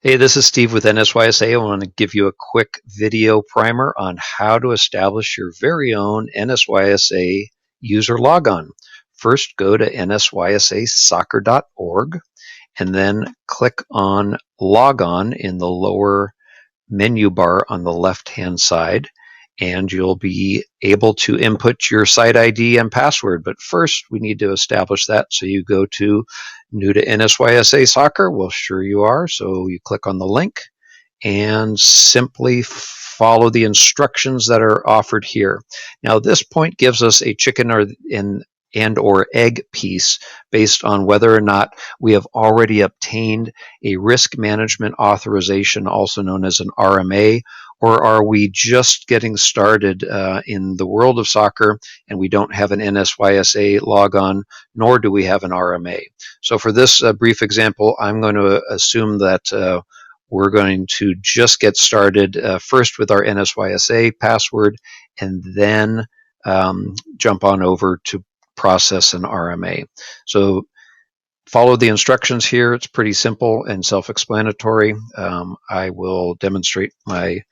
Hey, this is Steve with NSYSA. I want to give you a quick video primer on how to establish your very own NSYSA user logon. First, go to nsysa.soccer.org and then click on Logon in the lower menu bar on the left-hand side, and you'll be able to input your site ID and password. But first, we need to establish that. So you go to New to NSYSA Soccer. Well, sure you are. So you click on the link and simply follow the instructions that are offered here. Now, this point gives us a chicken or egg piece based on whether or not we have already obtained a risk management authorization, also known as an RMA, or are we just getting started in the world of soccer and we don't have an NSYSA logon, nor do we have an RMA. So for this brief example, I'm going to assume that we're going to just get started first with our NSYSA password and then jump on over to process an RMA. So follow the instructions here. It's pretty simple and self-explanatory. I will demonstrate my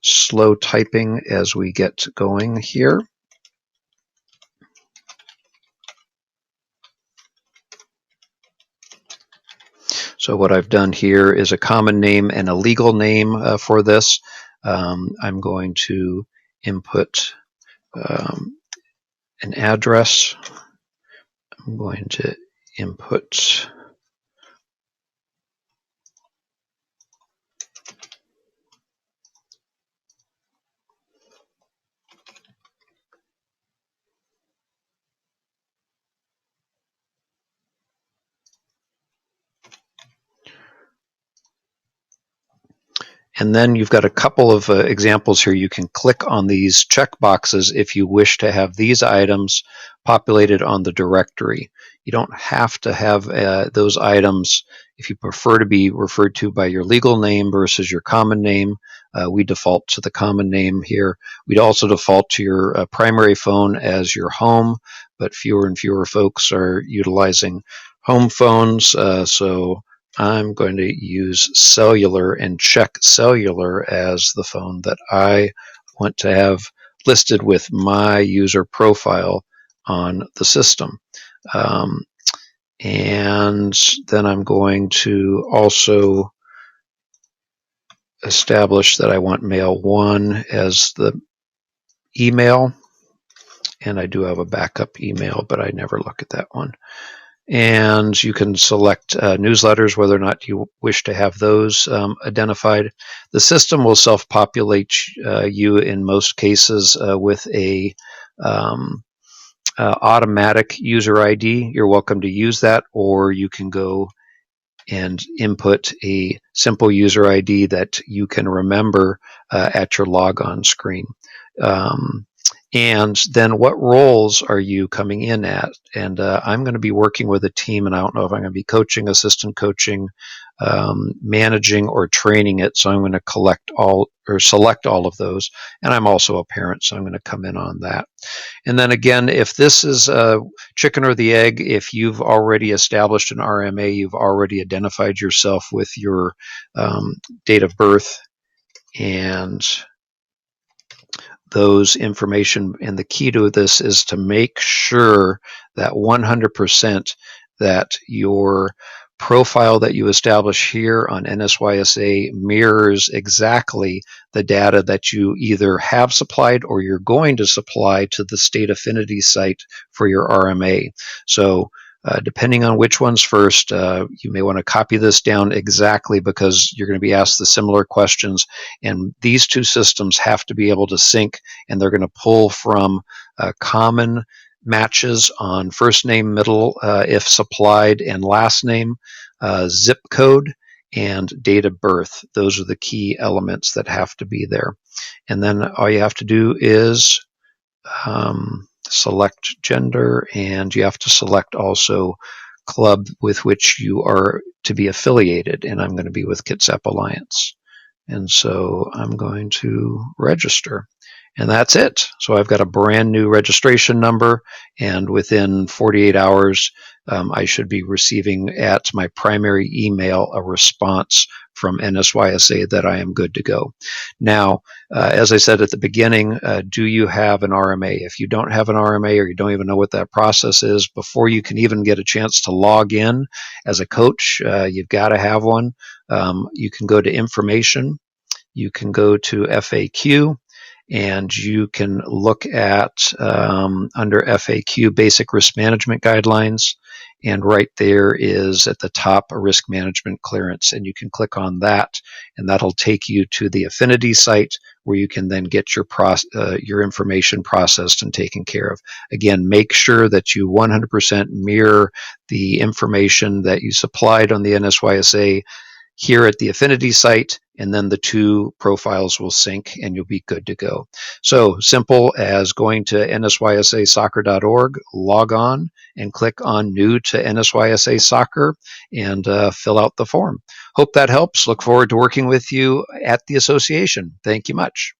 slow typing as we get going here. So what I've done here is a common name and a legal name for this. I'm going to input an address. I'm going to input and then you've got a couple of examples here. You can click on these check boxes if you wish to have these items populated on the directory. You don't have to have those items if you prefer to be referred to by your legal name versus your common name. We default to the common name here. We'd also default to your primary phone as your home, but fewer and fewer folks are utilizing home phones. So I'm going to use cellular and check cellular as the phone that I want to have listed with my user profile on the system. And then I'm going to also establish that I want mail 1 as the email. And I do have a backup email, but I never look at that one. And you can select newsletters, whether or not you wish to have those identified. The system will self-populate you in most cases with a automatic user ID. You're welcome to use that, or you can go and input a simple user ID that you can remember at your logon screen. And then what roles are you coming in at? And I'm going to be working with a team, and I don't know if I'm going to be coaching, assistant coaching, managing, or training it. So I'm going to select all of those. And I'm also a parent, so I'm going to come in on that. And then again, if this is a chicken or the egg, if you've already established an RMA, you've already identified yourself with your date of birth and those information, and the key to this is to make sure that 100% that your profile that you establish here on NSYSA mirrors exactly the data that you either have supplied or you're going to supply to the State-Affinity site for your RMA. So depending on which one's first, you may want to copy this down exactly because you're going to be asked the similar questions. And these two systems have to be able to sync, and they're going to pull from common matches on first name, middle, if supplied, and last name, zip code, and date of birth. Those are the key elements that have to be there. And then all you have to do is select gender, and you have to select also club with which you are to be affiliated, and I'm going to be with Kitsap Alliance. And so I'm going to register, and that's it. So I've got a brand new registration number, and within 48 hours I should be receiving at my primary email a response from NSYSA that I am good to go. Now, as I said at the beginning, do you have an RMA? If you don't have an RMA, or you don't even know what that process is, before you can even get a chance to log in as a coach, you've got to have one. You can go to information, you can go to FAQ, and you can look at under FAQ basic risk management guidelines, and right there is at the top a risk management clearance, and you can click on that, and that'll take you to the Affinity site where you can then get your information processed and taken care of. Again, make sure that you 100% mirror the information that you supplied on the NSYSA here at the Affinity site, and then the two profiles will sync and you'll be good to go. So simple as going to nsysa-soccer.org, log on, and click on New to NSYSA Soccer, and fill out the form. Hope that helps. Look forward to working with you at the association. Thank you much.